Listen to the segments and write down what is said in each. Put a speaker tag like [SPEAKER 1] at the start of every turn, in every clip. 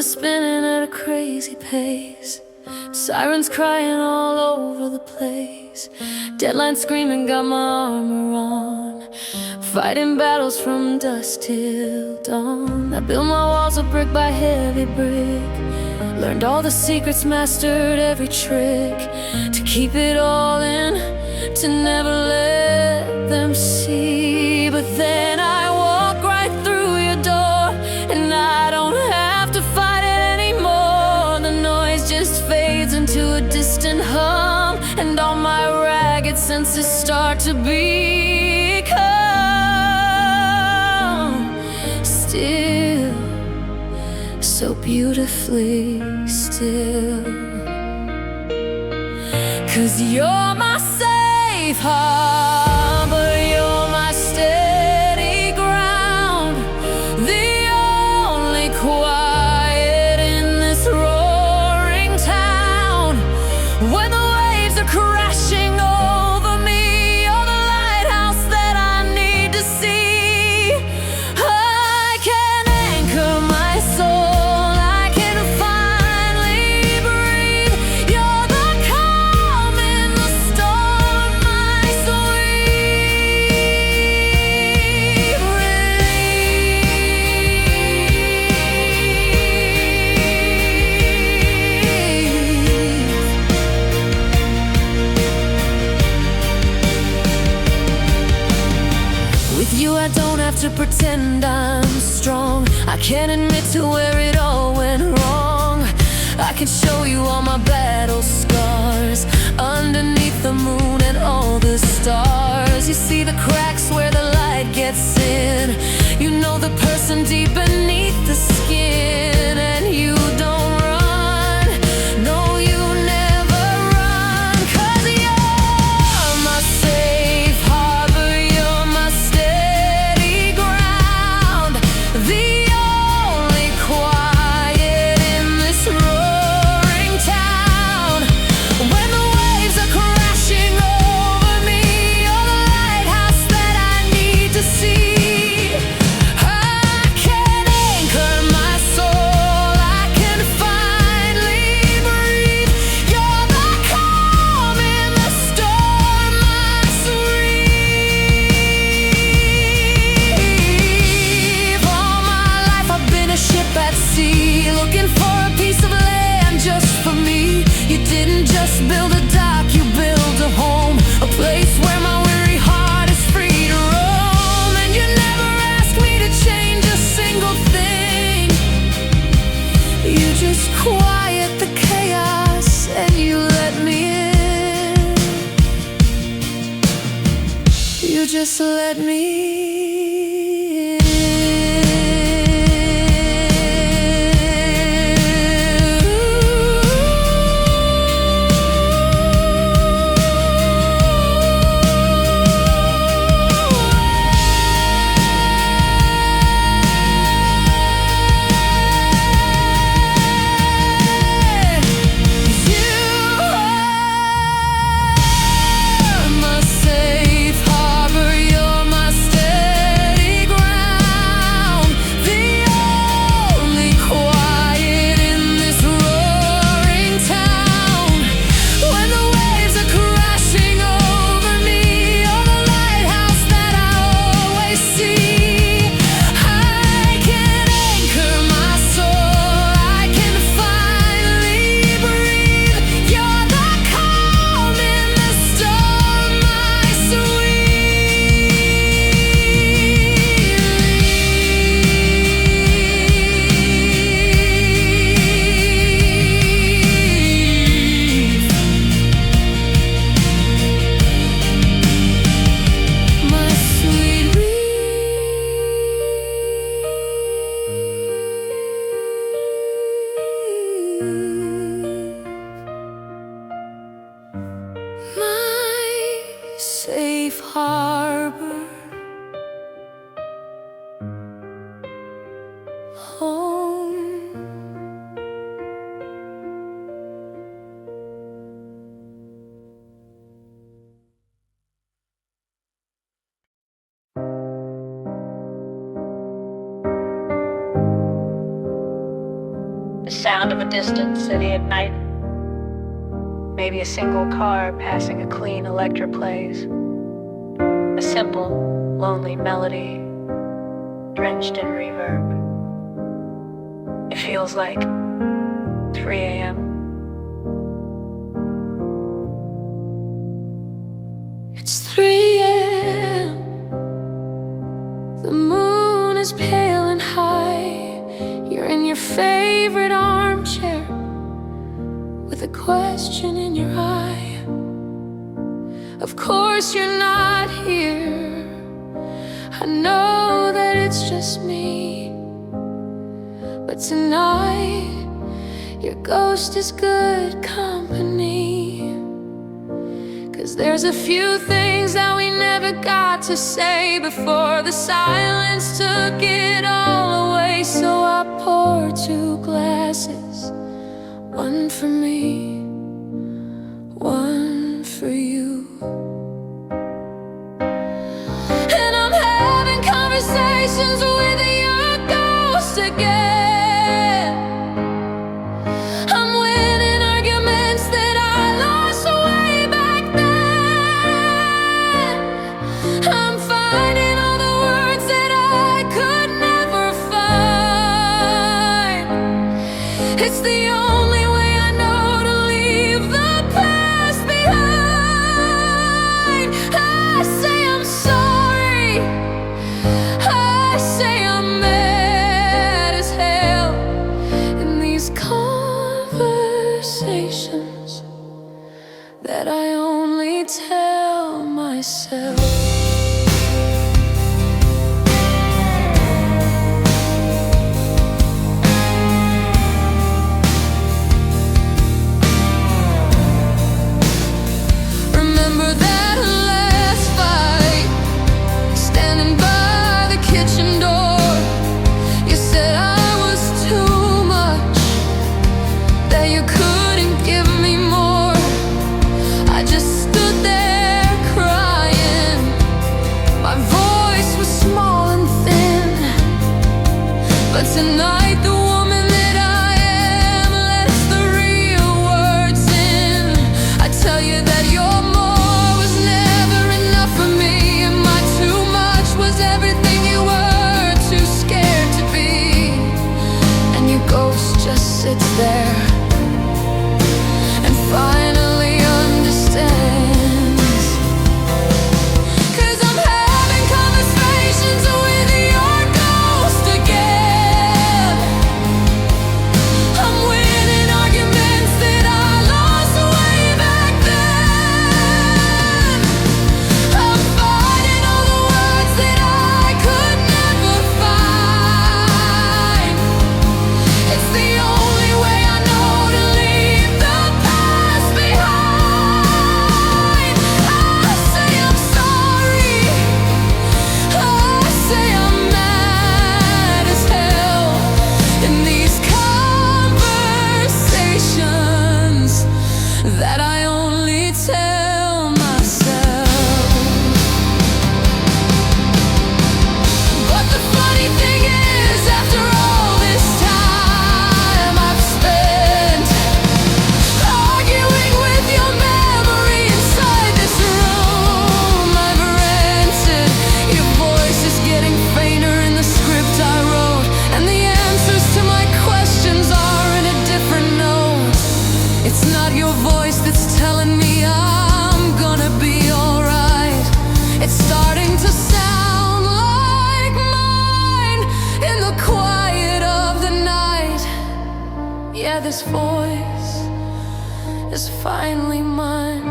[SPEAKER 1] are spinning at a crazy pace. Sirens crying all over the place. Deadlines screaming, got my armor on. Fighting battles from dusk till dawn. I built my walls of brick by heavy brick. Learned all the secrets, mastered every trick. To keep it all in, to never let them see. But then I walk right through your door, and I don't have to fight it anymore. The noise just fades into a distant hum, and all my ragged senses start to become still, so beautifully still. 'Cause you're my safe harbor, you're my steady ground, the only quiet in this roaring town. When the waves are crashing over me, you're the lighthouse that I need to see. I can anchor my soul, I can finally breathe. You're the calm in the storm, my sweet relief. With you I don't have to pretend I'm strong. I can admit to where it all went wrong. I can show you all my battle scars underneath the moon and all the stars. You see the cracks where the light gets in. You know the person deep beneath the skin. And you don't run, no you never run. 'Cause you're my safe harbor, you're my steady ground, the only quiet in this roaring town. When the waves are crashing over me, you're the lighthouse that I need to see. I can anchor my soul, I can finally breathe. You're the calm in the storm, my sweet. All my life I've been a ship at sea, looking for a piece of land just for me. You didn't just build a dock, you built a home, a place where my weary heart is free to roam. And you never asked me to change a single thing. You just quiet the chaos and you let me in. You just let me my safe harbor, you're my steady ground, the only quiet in this roaring town. When the waves are crashing over me, you're the lighthouse that I always see. I can anchor my soul, I can finally breathe. You're the calm in the storm, my sweet relief. My sweet relief. My safe harbor, home.
[SPEAKER 2] The sound of a distant city at night. Maybe a single car passing a clean electric plays. A simple, lonely melody, drenched in reverb. It feels like 3 a.m.
[SPEAKER 1] It's 3 a.m. The moon is pale and high. You're in your favorite armchair with a question in your eye. Of course you're not here. I know that it's just me, but tonight your ghost is good company. 'Cause there's a few things that we never got to say before the silence took it all away. So I poured 2 glasses, one for me, one for you. And I'm having conversations with your ghost again. I'm winning arguments that I lost way back then. I'm finding all the words that I could never find. It's the only way I know to leave the past behind. I say I'm sorry. I say I'm mad as hell. In these conversations that I only tell myself. Remember that last fight, standing by the kitchen door. You said I was too much, that you couldn't give me more. I just stood there crying. My voice was small and thin, but tonight the woman that I am lets the real words in. I tell you that your more was never enough for me, and my too much was everything you were too scared to be. And your ghost just sits there and finally understands. 'Cause I'm having conversations with your ghost again. I'm winning arguments that I lost way back then. I'm finding all the words that I could never find. It's the only way I know to leave the past behind. I say I'm sorry. I say I'm mad as hell. In these conversations that I only tell myself. But the funny thing is, after all this time I've spent arguing with your memory inside this room I've rented, your voice is getting fainter in the script I wrote, and the answers to my questions are in a different note. It's not your voice that's telling me I'm gonna be alright. It's starting to sound like mine in the quiet of the night. Yeah, this voice is finally mine.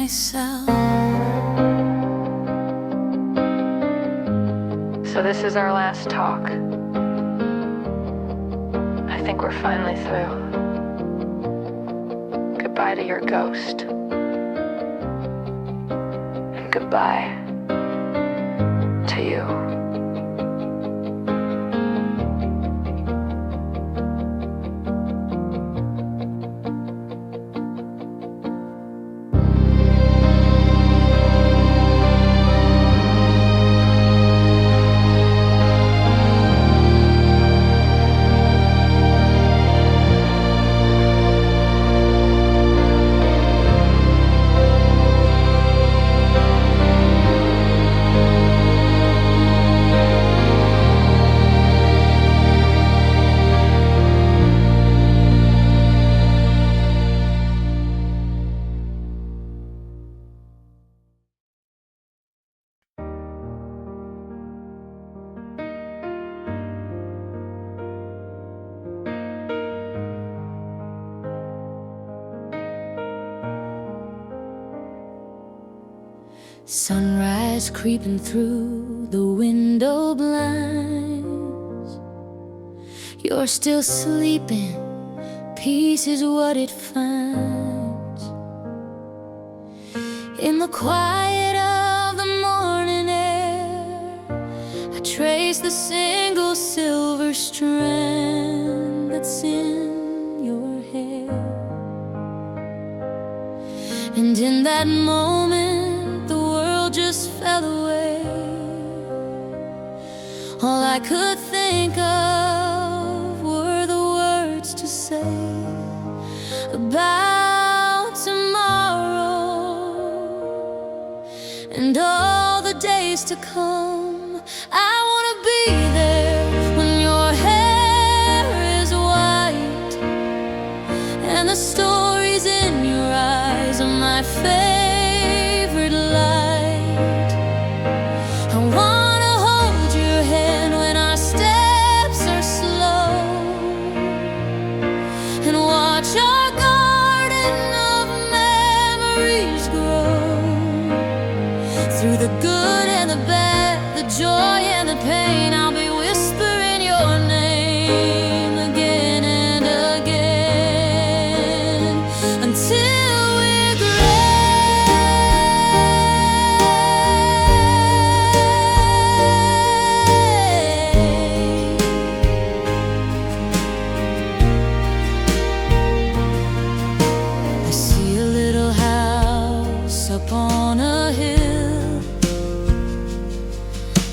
[SPEAKER 1] myself.
[SPEAKER 2] So this is our last talk. I think we're finally through. Goodbye to your ghost. And goodbye to you.
[SPEAKER 1] Sunrise creeping through the window blinds. You're still sleeping, peace is what it finds. In the quiet of the morning air, I trace the single silver strand that's in your hair. And in that moment, just fell away. All I could think of were the words to say about tomorrow and all the days to come. I wanna be there when your hair is white and the stories in your eyes are my favorite light. Through the good and the bad, the joy and the pain, I'll be whispering your name again and again until we're gray. I see a little house up on a hill,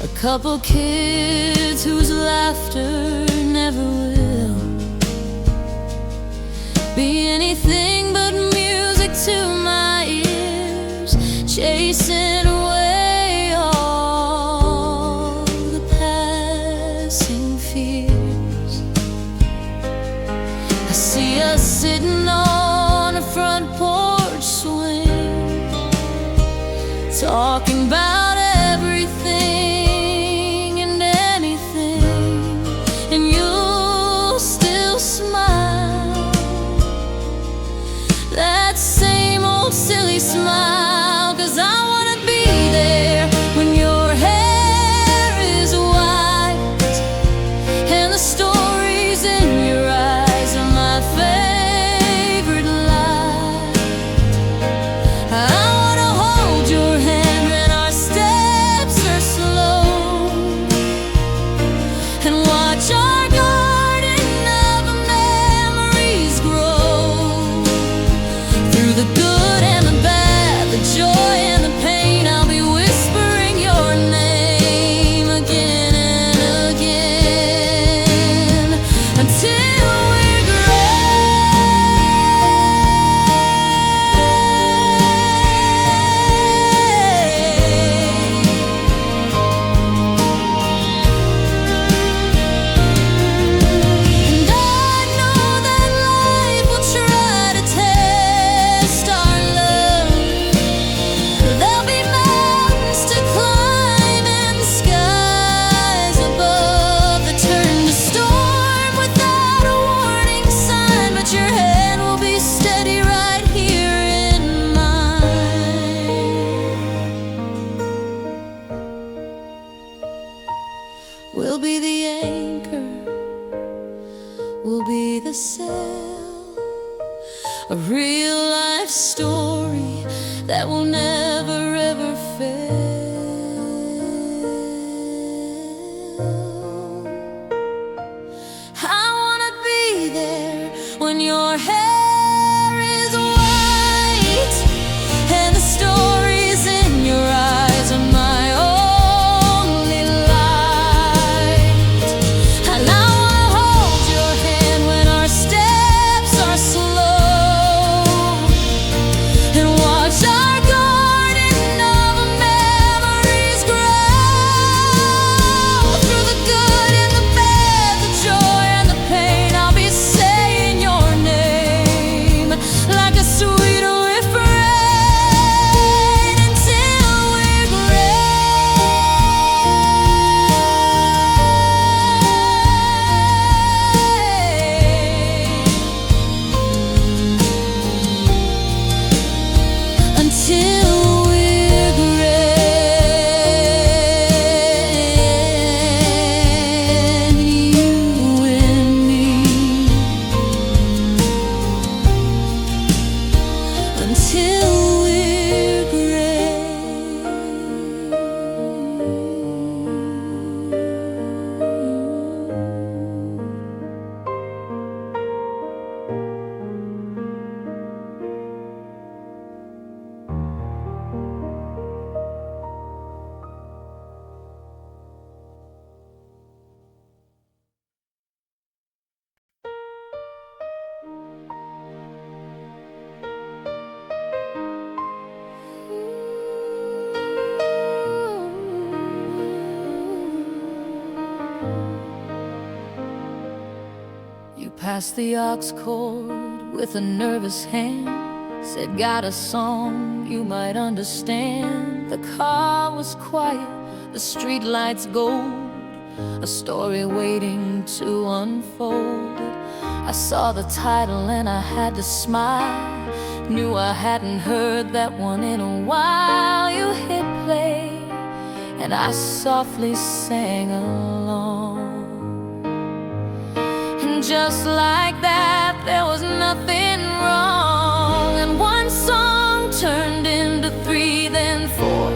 [SPEAKER 1] a couple kids whose laughter never will be anything but music to my ears, chasing away all the passing fears. I see us sitting on a front porch swing, talking about everything. Silly smile, 'cause I wanna be there when your hair is white and the stories in your eyes are my favorite light. I wanna hold your hand when our steps are slow and watch our garden of memories grow through the good and the bad, a real life story that will never ever fail. I wanna be there when your hair is white and the stories in your eyes are my only light. And I wanna hold your hand when our steps are slow and watch our garden of memories grow. Through the good and the bad, the joy and the pain, I'll be saying your name like a sweet refrain until we're gray. Until we're gray, you and me. Until we're gray. You passed the aux cord with a nervous hand, said got a song you might understand. The car was quiet, the street lights gold, a story waiting to unfold. I saw the title and I had to smile, knew I hadn't heard that one in a while. You hit play and I softly sang along. And just like that, there was nothing wrong. And one song turned into three, then four,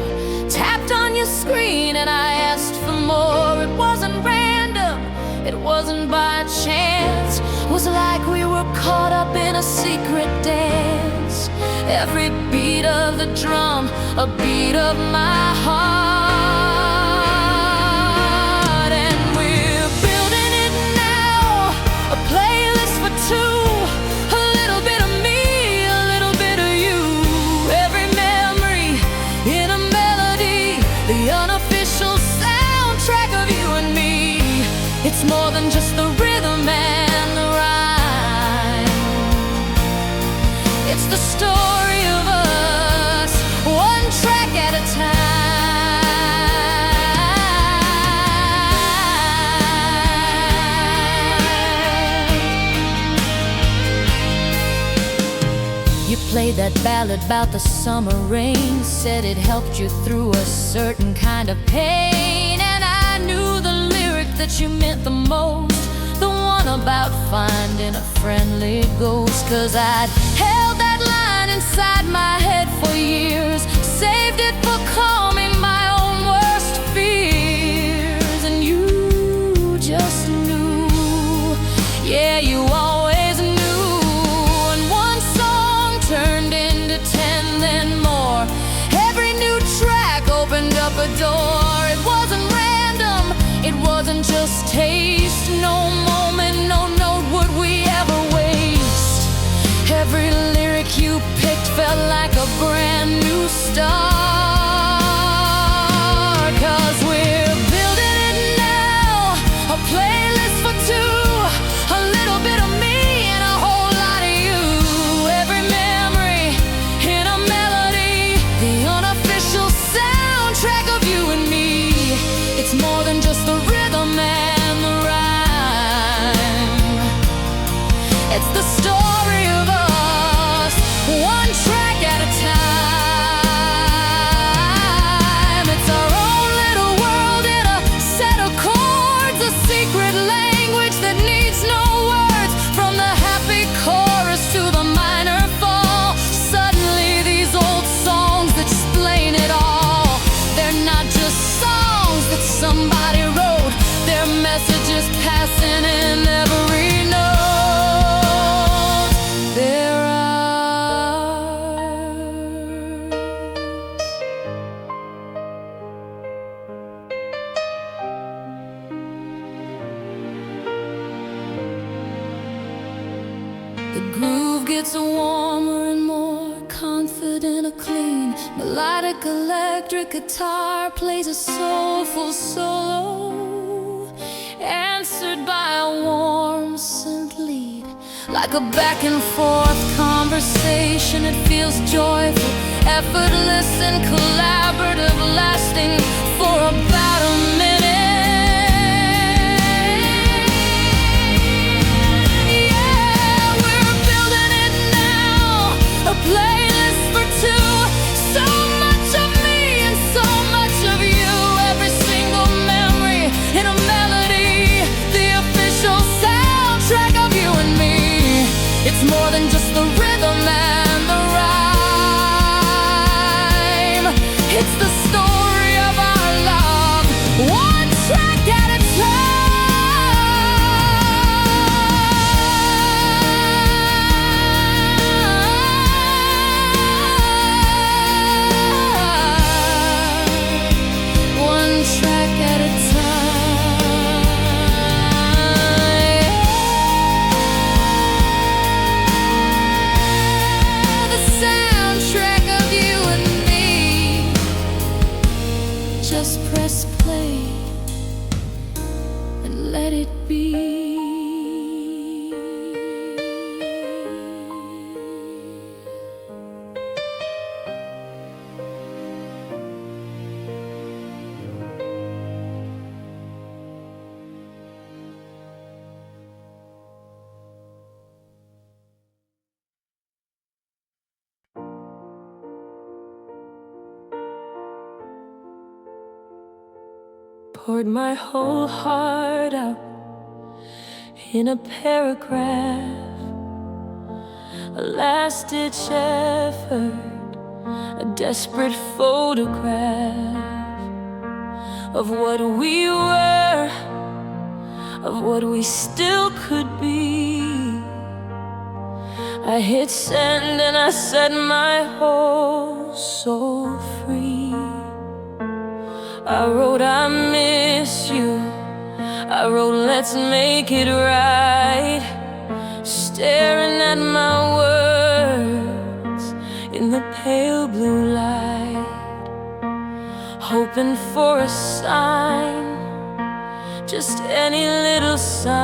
[SPEAKER 1] tapped on your screen and I asked for more. It wasn't random, it wasn't by chance, it was like we were caught up in a secret dance. Every beat of the drum, a beat of my heart. And we're building it now, a playlist for two, a little bit of me, a little bit of you. Every memory in a melody, the unofficial soundtrack of you and me. It's more than just the rhythm and the rhyme, it's the story of us, one track at a time. You played that ballad about the summer rain, said it helped you through a certain kind of pain. And I knew the lyric that you meant the most, the one about finding a friendly ghost. 'Cause I'd held that line inside my head for years, saved it for calming my own worst fears. And you just knew, yeah, you always knew. And one song turned into 10, then more. Every new track opened up a door. It wasn't random, it wasn't just taste. No moment, no note would we ever waste. Every lyric you picked felt like a brand new start. 'Cause we're building it now, a playlist for two, a little bit of me and a whole lot of you. Every memory in a melody, the unofficial soundtrack of you and me. It's more than just the rhythm and the rhyme, it's the story of us, one track at a time. The groove gets warmer and more confident, a clean, melodic electric guitar plays a soulful solo, answered by a warm synth lead. Like a back and forth conversation, it feels joyful, effortless and collaborative, lasting for about a minute. Yeah, we're building it now, a playlist for two. So much of me and so much of you, every single memory in a melody, the official soundtrack of you and me. It's more than just the rhythm and the rhyme. It's the story of our love, one track at a time. One track at a Just press play and let it be. Poured my whole heart out in a paragraph, a last-ditch effort, a desperate photograph of what we were, of what we still could be. I hit send and I set my whole soul free. I wrote I miss you, I wrote let's make it right, staring at my words in the pale blue light, hoping for a sign, just any little sign.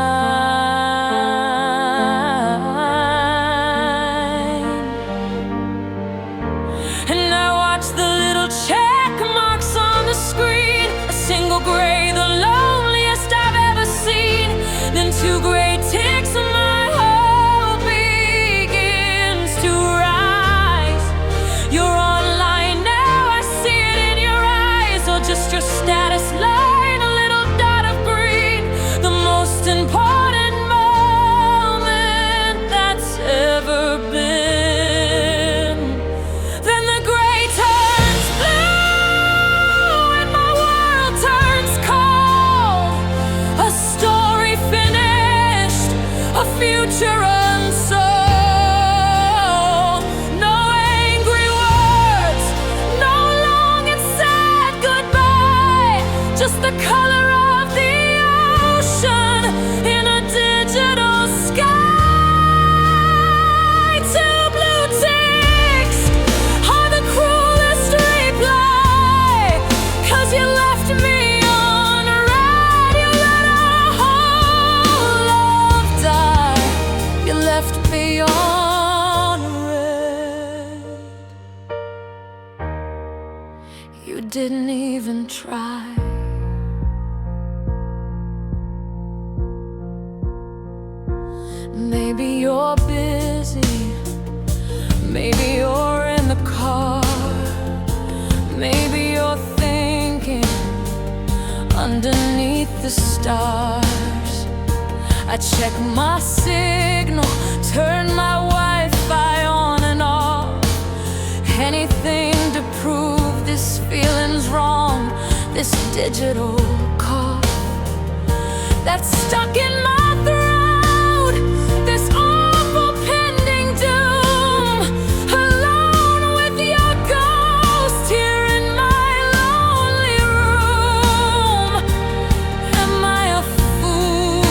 [SPEAKER 1] And I watched the little check marks on the screen, a single gray, the loneliest I've ever seen. Then two gray ticks, my hope begins to rise. You're online now, I see it in your eyes, or just your status line, a little dot of green, the most important moment that's ever been. Future unsold, no angry words, no long and sad goodbye, just the color of the ocean in a digital sky. Two blue ticks are the cruelest reply, 'cause you left me on red, you let our whole love die. You left me on red. You didn't even try. Maybe you're busy, maybe you're in the car, maybe you're thinking underneath the stars. I check my signal, turn my Wi-Fi on and off, anything to prove this feeling's wrong, this digital cough that's stuck in my throat, this awful pending doom, alone with your ghost here in my lonely room. Am I a fool?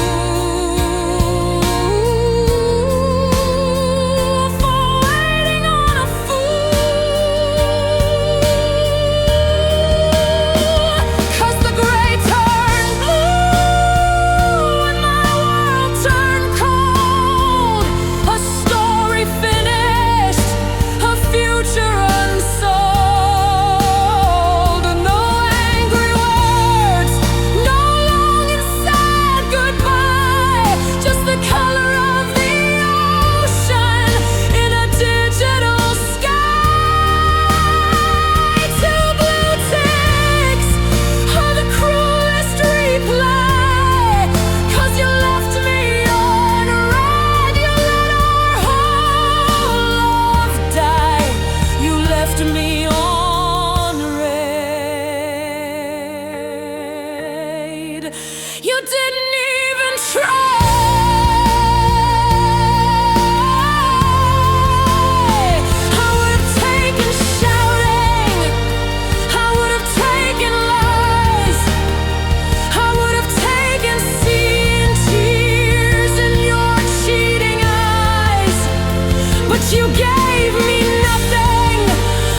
[SPEAKER 1] you gave me nothing,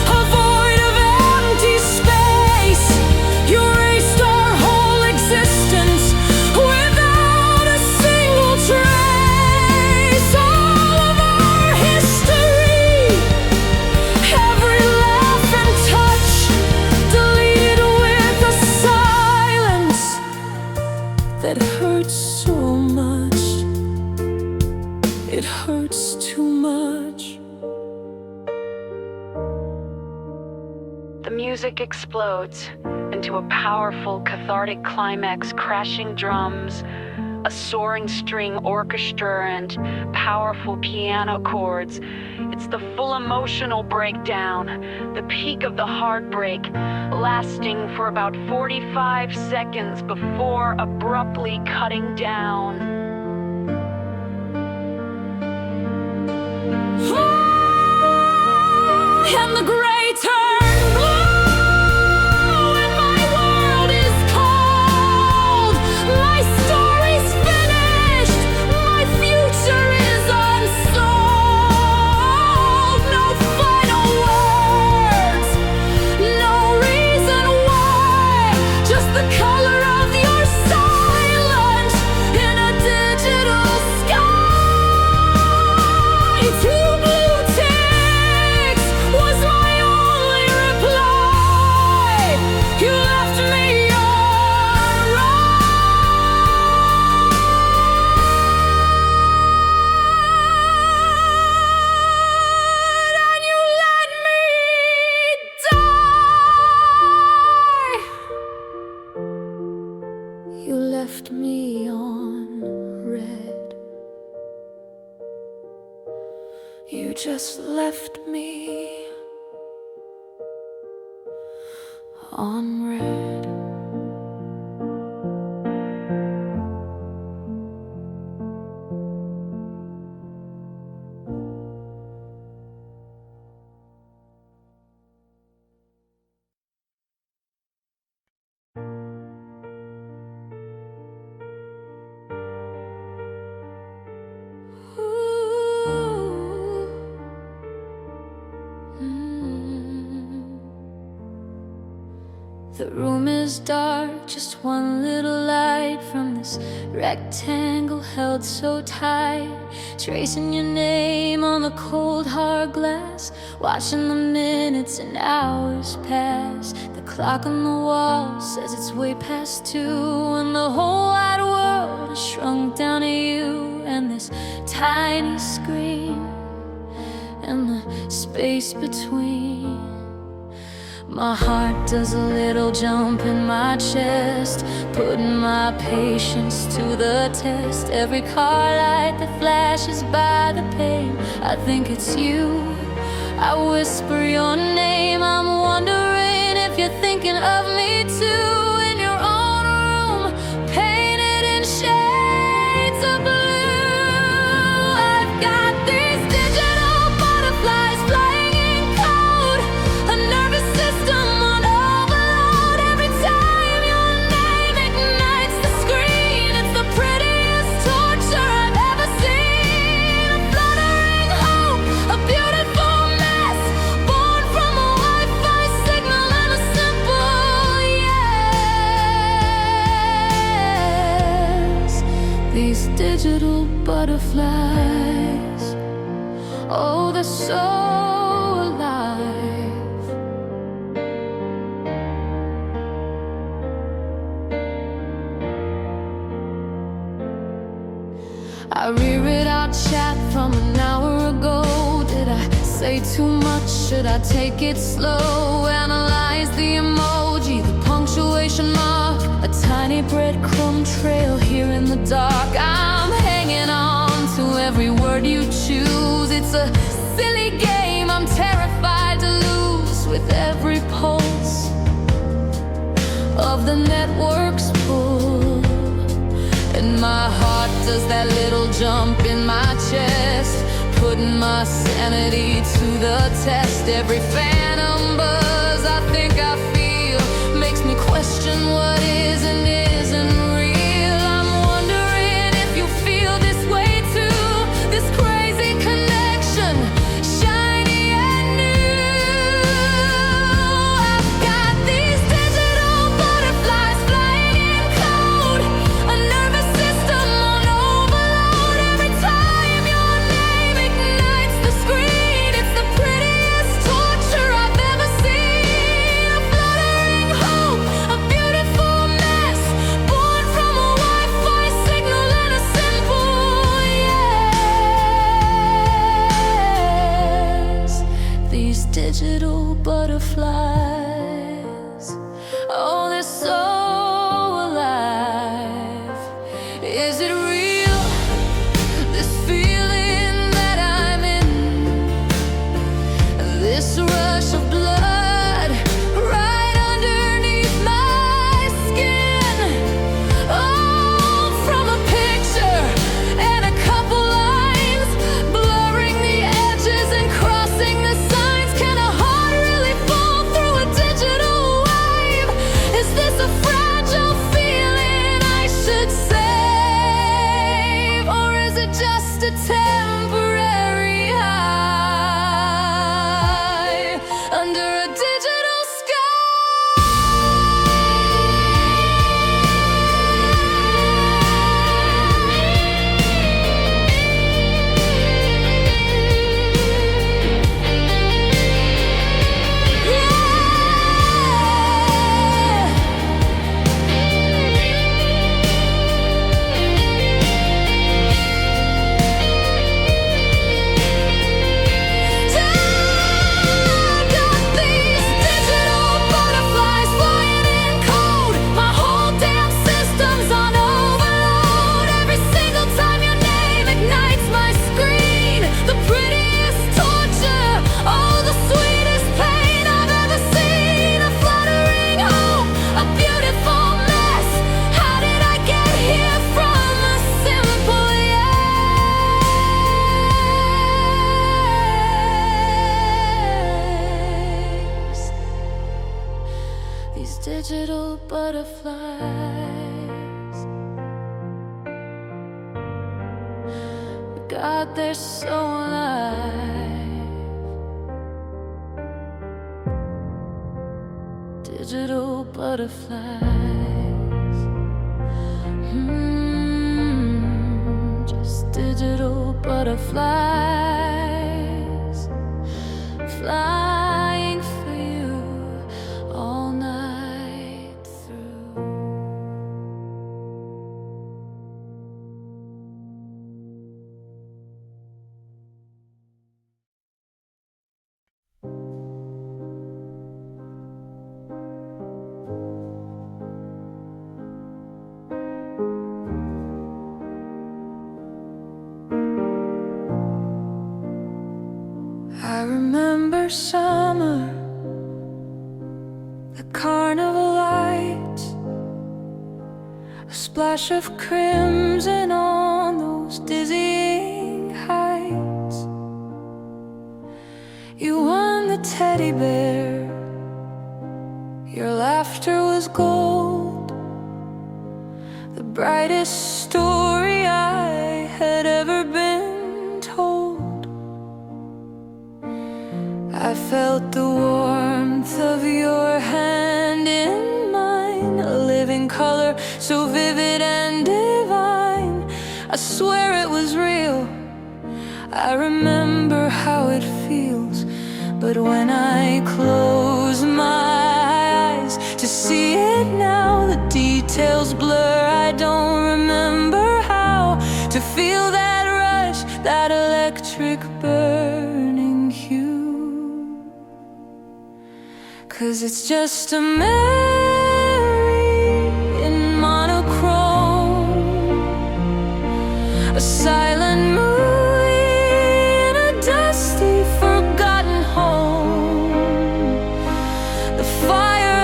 [SPEAKER 1] a void of empty space. You erased our whole existence without a single trace. All of our history, every laugh and touch, deleted with a silence that hurts so much. It hurts too much.
[SPEAKER 2] The music explodes into a powerful, cathartic climax, crashing drums, a soaring string orchestra, and powerful piano chords. It's the full emotional breakdown, the peak of the heartbreak, lasting for about 45 seconds before abruptly cutting down.
[SPEAKER 1] And the great turn blue, and my world is cold. My story's finished, my future is unsold. No final words, no reason why, just the color of your silence in a digital sky. Two blue ticks was my only reply. You left me on red, and you let me die. You left me on red. You just left me on red. The room is dark, just one little light from this rectangle held so tight. Tracing your name on the cold hard glass, watching the minutes and hours pass. The clock on the wall says it's way past 2, and the whole wide world has shrunk down to you and this tiny screen and the space between. My heart does a little jump in my chest, putting my patience to the test. Every car light that flashes by the pane, I think it's you. I whisper your name, I'm wondering if you're thinking of me too. In your own room, painted in shades of blue, I've got these digital butterflies flying in code, a nervous system on overload. Every time your name ignites the screen, it's the prettiest torture I've ever seen. A fluttering hope, a beautiful mess, born from a Wi-Fi signal and a simple yes. These digital butterflies, oh, they're so alive. I reread our chat from an hour ago. Did I say too much? Should I take it slow? Analyze the emoji, the punctuation mark, a tiny breadcrumb trail here in the dark. I'm hanging on to every word you choose. It's a silly game I'm terrified to lose with every pulse of the network's pull. And my heart does that little jump in my chest, putting my sanity to the test. Every phantom buzz I think I feel makes me question what is and isn't real. I'm wondering if you feel this way too, this crazy connection digital butterflies. Oh, they're so alive. Is it real, this feeling that I'm in? This rush of blood right underneath my skin. Oh, from a picture and a couple lines, blurring the edges and crossing the signs. Can a heart really fall through a digital wave? Is this a fragile feeling I should save? Or is it just a temporary high under a digital digital butterflies? God, they're so alive. Digital butterflies. Just digital butterflies, flying for you all night through. I remember summer, the carnival lights, a splash of crimson on those dizzying heights. You won the teddy bear, your laughter was gold, the brightest story I had ever been told. I felt the warmth of your hand in mine, a living color so vivid and divine. I swear it was real. I remember how it feels, but when I close my eyes to see it now, the details blur. I don't remember how to feel that rush, that electric burning hue. 'Cause it's just a memory in monochrome, a silent movie in a dusty, forgotten home. The fire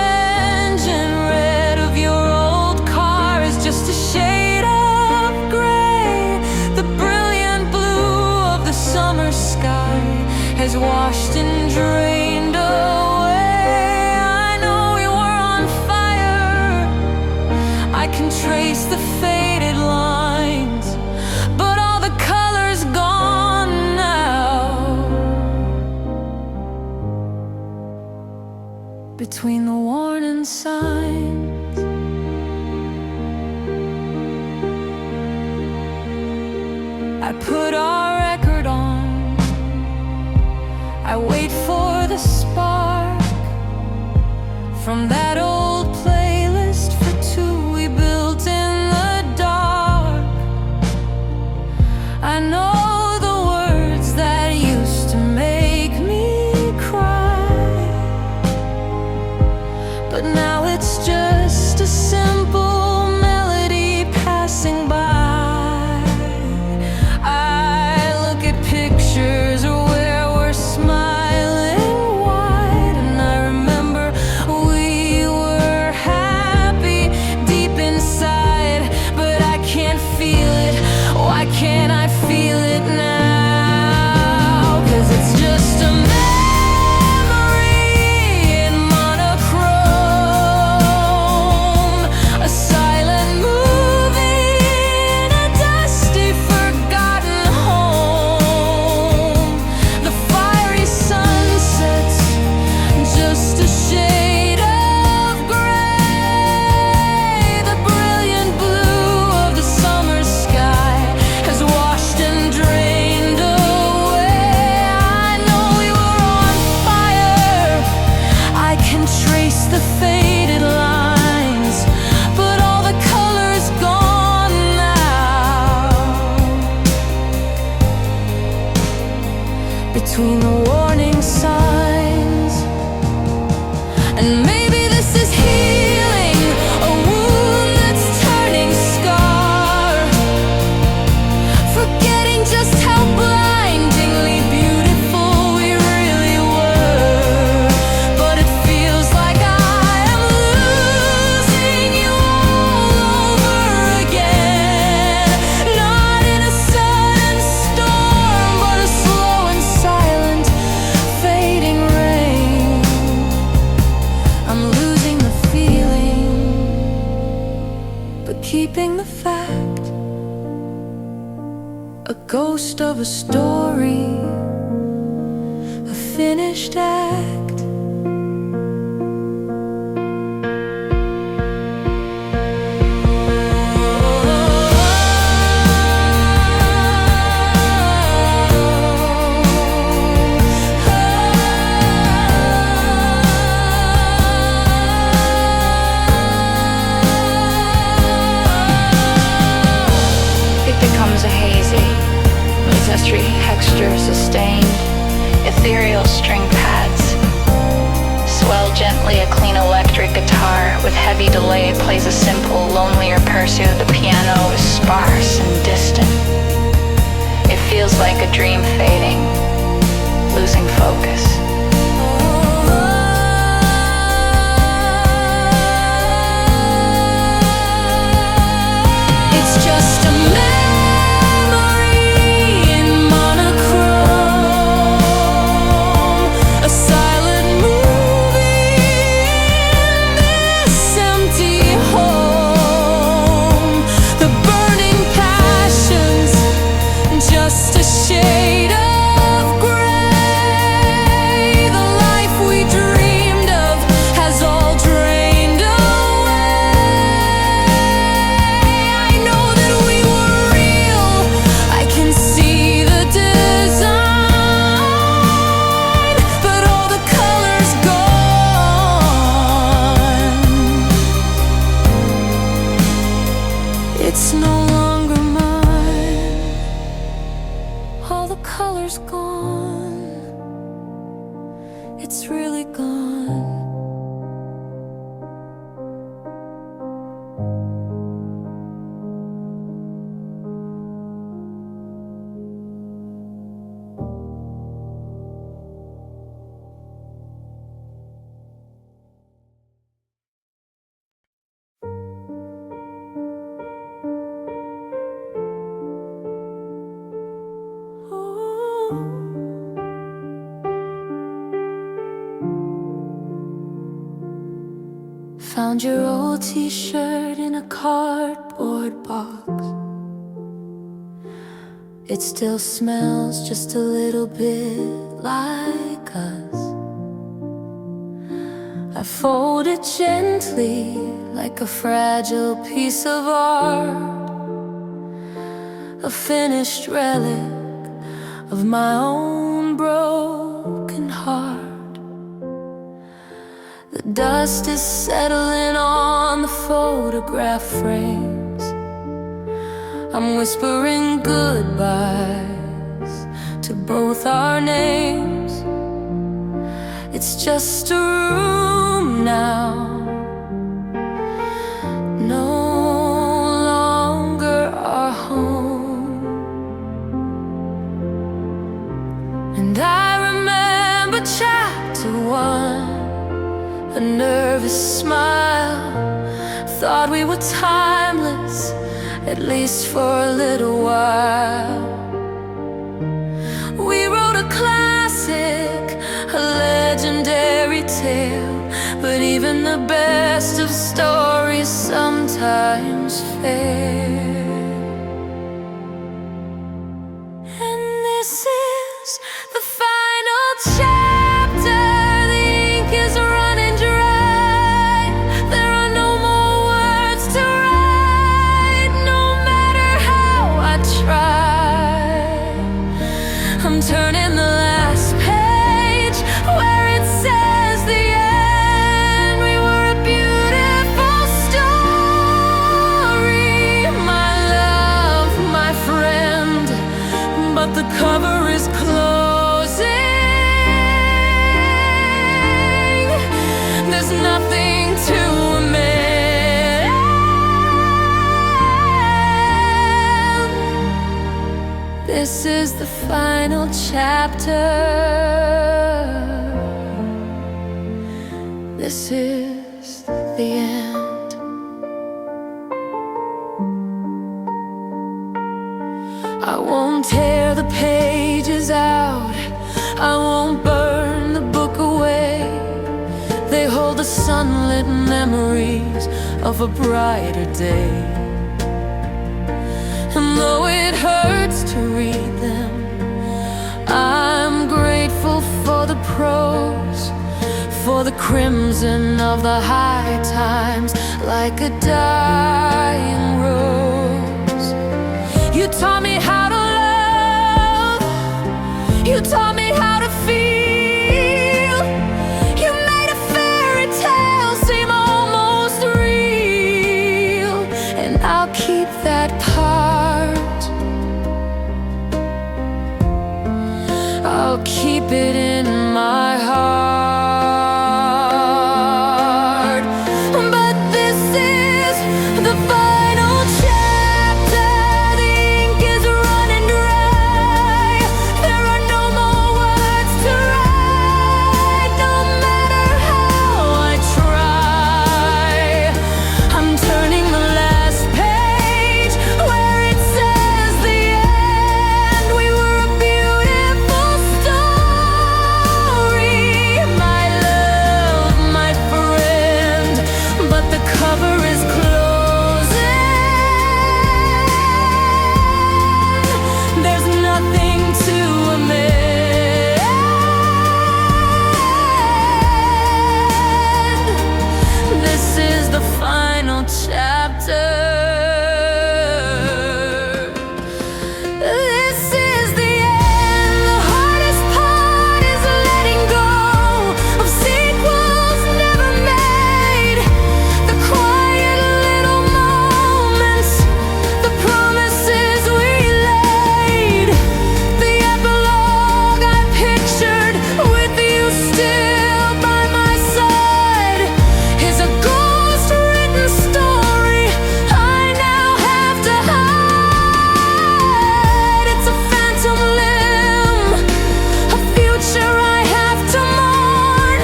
[SPEAKER 1] engine red of your old car is just a shade of gray. The brilliant blue of the summer sky has washed and drained away. I can trace the faded lines, but all the color's gone now. Between the warning signs, I put our record on. I wait for the spark from that old playlist for two we built in the dark. I know the words that used to make me cry. between the warning signs. And maybe this is healing a wound that's turning scar, forgetting just how blindingly beautiful we really were. But it feels like I am losing you all over again, not in a sudden storm, but a slow and silent fading rain. I'm losing the feeling, but keeping the fact, a ghost of a story, a finished act.
[SPEAKER 2] It becomes a hazy, mystery texture sustained, ethereal string pads. Swell gently a clean electric guitar with heavy delay plays a simple, lonelier pursuit. The piano is sparse and distant. It feels like a dream fading, losing focus.
[SPEAKER 1] It's just a memory in monochrome, a silent movie in this empty home. The burning passions, just a shade of gray. The life we dreamed of has all drained away. I know that we were real, I can see the design, but all the colors gone. It's no longer mine. All the colors gone. It's really gone. Found your old t-shirt in a cardboard box. It still smells just a little bit like us. I fold it gently like a fragile piece of art, a finished relic of my own broken heart. The dust is settling on the photograph frames. I'm whispering goodbyes to both our names. It's just a room now, no longer our home. And I remember chapter 1, a nervous smile. Thought we were timeless, at least for a little while. We wrote a classic, a legendary tale, but even the best of stories sometimes fail. And this is the final chapter. The ink is running dry. There are no more words to write, no matter how I try. I'm turning the last page where it says the end. We were a beautiful story, my love, my friend, but the cover is closing. chapter. This is the end. I won't tear the pages out, I won't burn the book away. They hold the sunlit memories of a brighter day. And though it hurts to read them, I'm grateful for the prose, for the crimson of the high times, like a dying rose. You taught me how to love, you taught me how to feel. You made a fairy tale seem almost real, and I'll keep that part. I'll keep it in my heart. But this is the final chapter. The ink is running dry. There are no more words to write. No matter how I try, I'm turning the last page where it says the end. We were a beautiful story, my love, my friend. But the cover is closing. There's nothing to amend. This is the final chapter. This is the end. The hardest part is letting go of sequels never made. The quiet little moments, the promises we laid. The epilogue I pictured with you still by my side is a ghost-written story I now have to hide. It's a phantom limb, a future I have to mourn,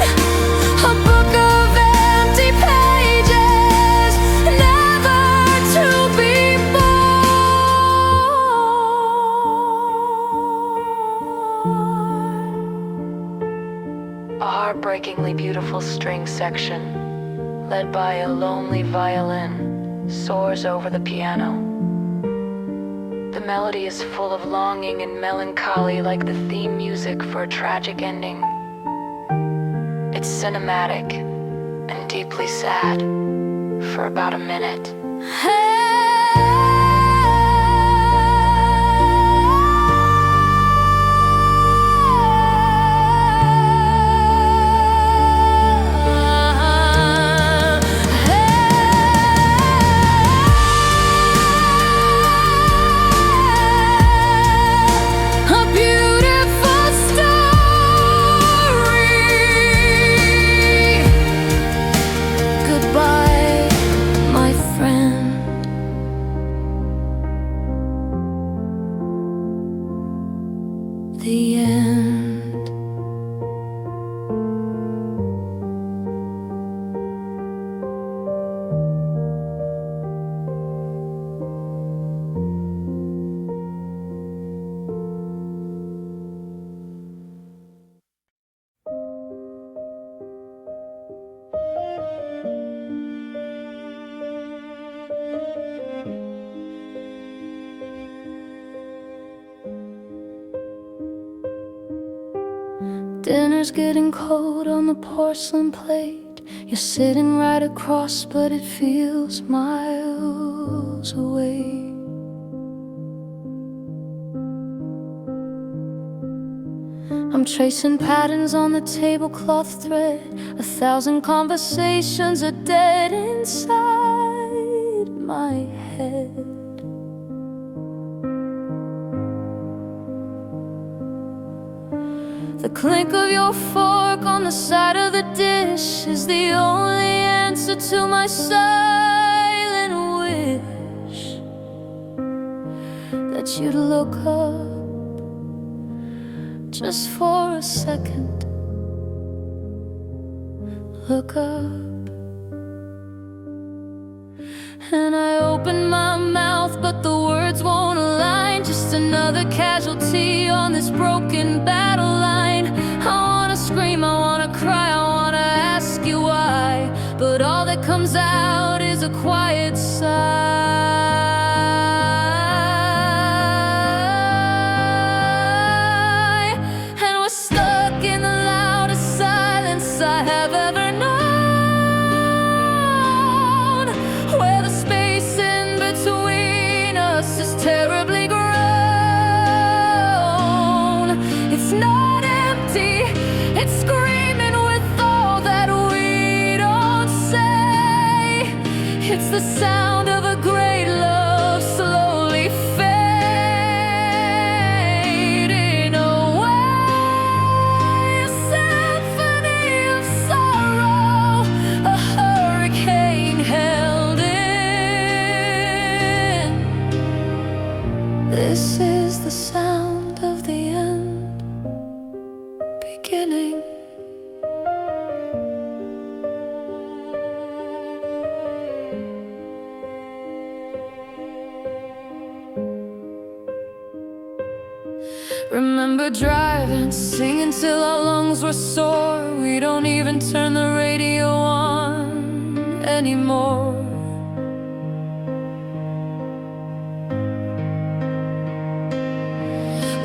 [SPEAKER 1] a book of empty pages, never to be born. A heartbreakingly beautiful string section, led by a lonely violin, soars over the piano. The melody is full of longing and melancholy, like the theme music for a tragic ending. It's cinematic and deeply sad for about a minute. A beautiful story. Goodbye, my friend. The end. Dinner's getting cold on the porcelain plate. You're sitting right across, but it feels miles away. I'm tracing patterns on the tablecloth thread. 1,000 conversations are dead inside my head. The clink of your fork on the side of the dish is the only answer to my silent wish that you'd look up just for a second. Look up, and I open my mouth, but the words won't align. Just another casualty on this broken battle line. I wanna scream, I wanna cry, I wanna ask you why, but all that comes out is a quiet sigh. And we're stuck in the loudest silence I have ever known, where the space in between us is terribly grown. It's not empty, it's screaming with all that we don't say. It's the sound of a great love slowly fading away. A symphony of sorrow, a hurricane held in. This is the sound of the end beginning. Remember driving, singing till our lungs were sore. We don't even turn the radio on anymore.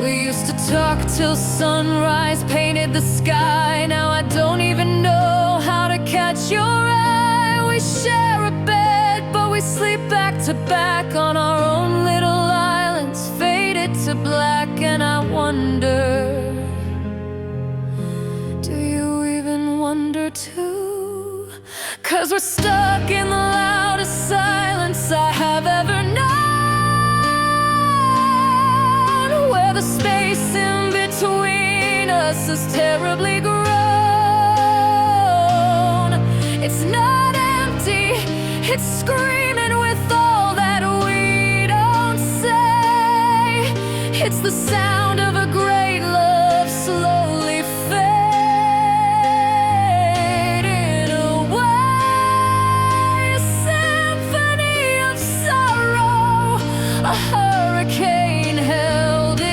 [SPEAKER 1] We used to talk till sunrise painted the sky. Now I don't even know how to catch your eye. We share a bed, but we sleep back to back on our own little islands, faded to black. And I wonder, do you even wonder too? 'Cause we're stuck in the loudest silence I have ever known, where the space in between us is terribly grown. It's not empty, it's screaming with all that we don't say. It's the sound of a great love slowly fading away. A symphony of sorrow, a hurricane held in.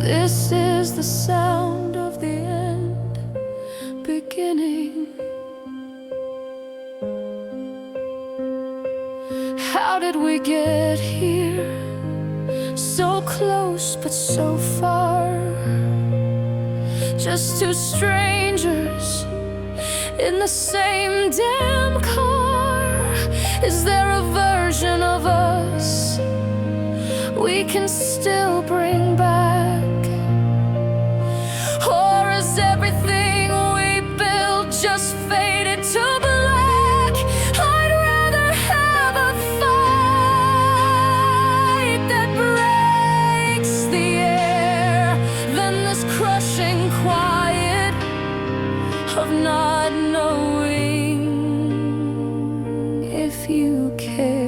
[SPEAKER 1] This is the sound of the end beginning. How did we get here? So close but so far. Just two strangers in the same damn car. Is there a version of us we can still bring back? Or is everything we built just faded to black? I'd rather have a fight that breaks the air than this crushing quiet of not knowing if you care.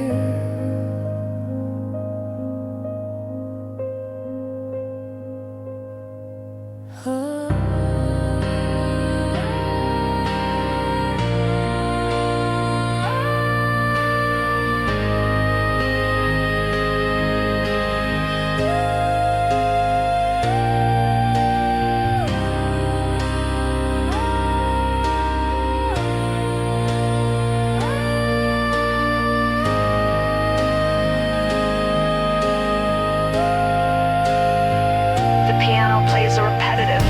[SPEAKER 2] The piano plays a repetitive,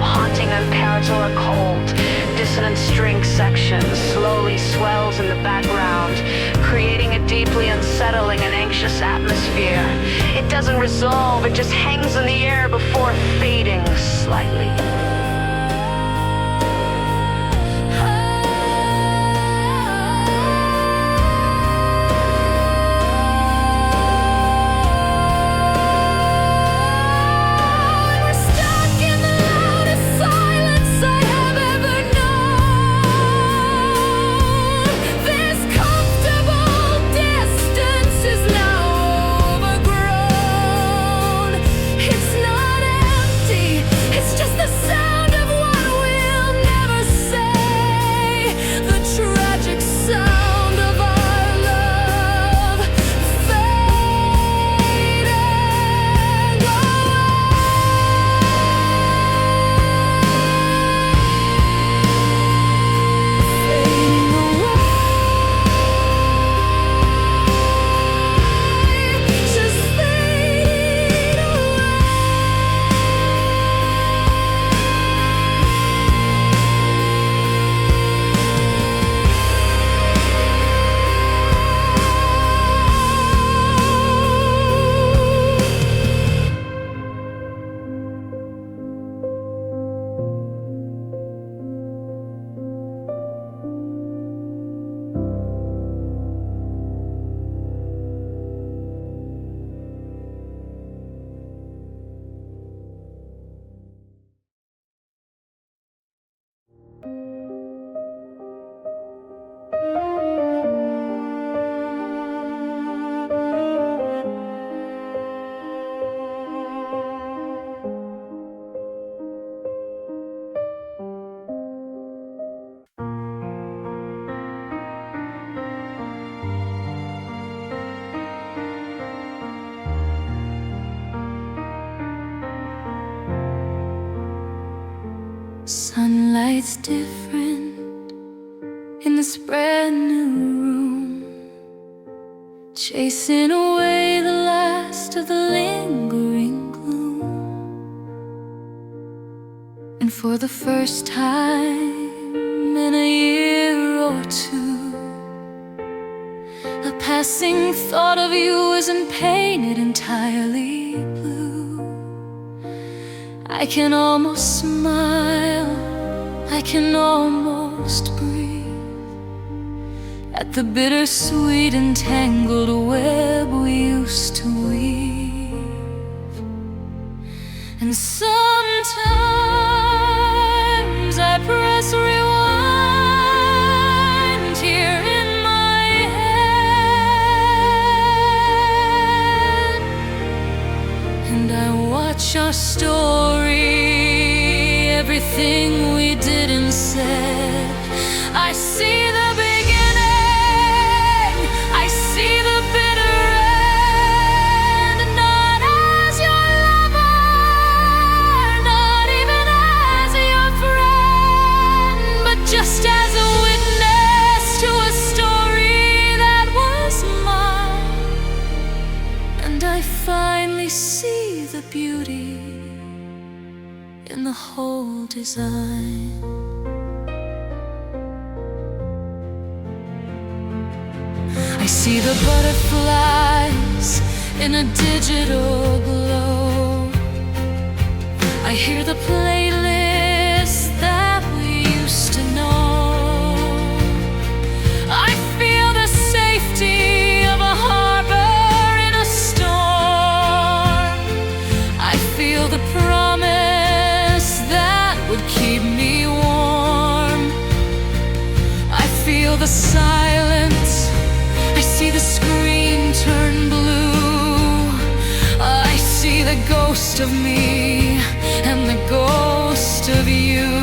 [SPEAKER 2] haunting imperato or cold. Dissonant string section slowly swells in the background, creating a deeply unsettling and anxious atmosphere. It doesn't resolve, it just hangs in the air before fading slightly.
[SPEAKER 1] We're stuck in the loudest silence I have ever known. This comfortable distance is now overgrown. Sunlight's different in this brand new room, chasing away the last of the lingering gloom. And for the first time in a year or two, a passing thought of you isn't painted entirely blue. I can almost smile, I can almost breathe at the bittersweet and tangled web we used to weave. And sometimes I press rewind here in my head, and I watch our story, everything we did and said. I see the beginning, I see the bitter end. Not as your lover, not even as your friend, but just as a witness to a story that was mine. And I finally see the beauty in the whole design. I see the butterflies in a digital glow. I hear the playlist that we used to know. I feel the safety of a harbor in a storm. I feel the promise that would keep me warm. I feel the silence, I see the screen turn blue. I see the ghost of me and the ghost of you.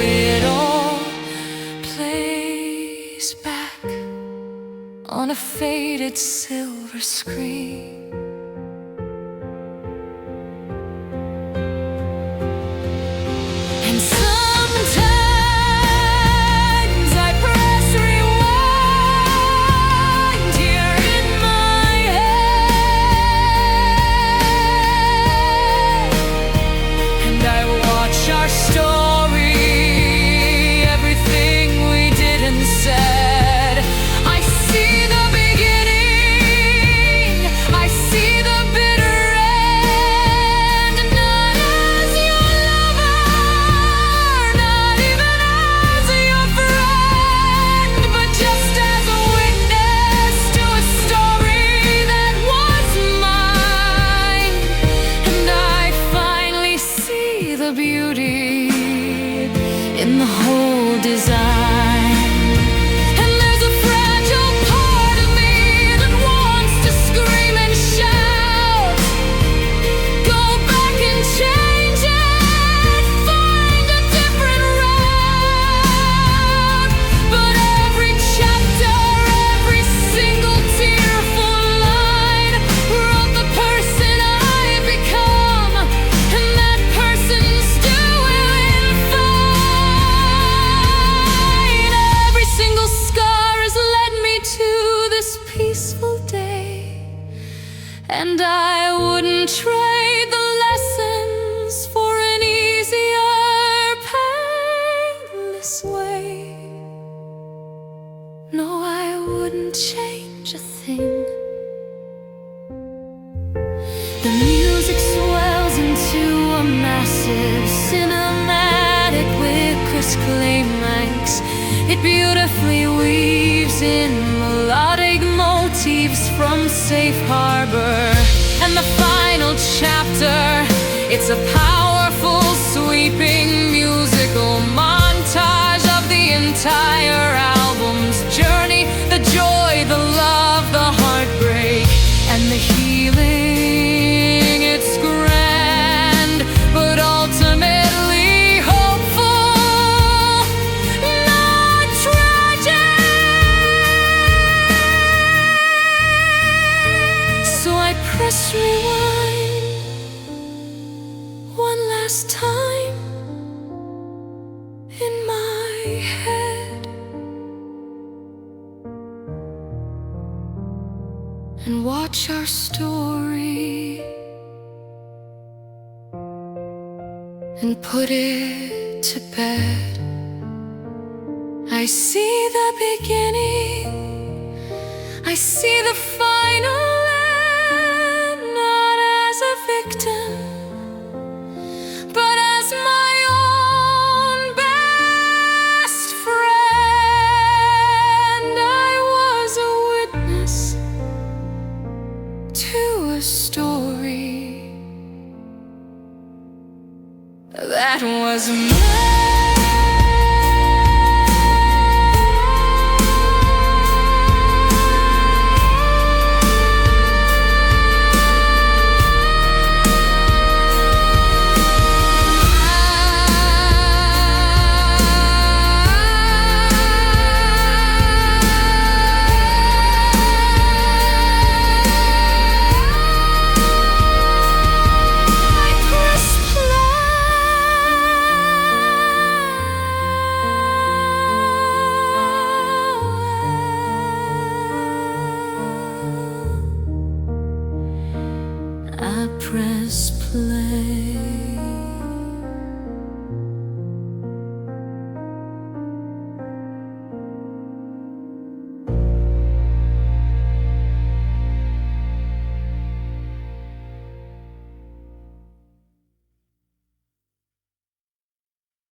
[SPEAKER 1] It all plays back on a faded silver screen. And sometimes I press rewind here in my head, and I watch our story, everything we did and said. I see the beginning, I see the bitter end. Not as your lover, not even as your friend, but just as a witness to a story that was mine. And I finally see the beauty in the whole design. And there's a fragile part of me that wants to scream and shout, go back and change it, find a different route. But every chapter, every single tearful line wrote the person I've become, and that person's doing fine. Every single scar has led me to this peaceful day, and I wouldn't trade the lessons for an easier, painless way. No, I wouldn't change a thing. The music swells into a massive cinematic with crisp climax. It beautifully weaves in melodic motifs from Safe Harbor. And the final chapter, it's a powerful, sweeping musical montage of the entire album's journey. The joy, the love, the heartbreak, and the healing. It's grand, but ultimately hopeful, not tragic. So I press rewind one last last time in my head and watch our story and put it to bed. I see the beginning, I see the final end, not as a victim, but as my own best friend. I was a witness to a story that was mine. I press play.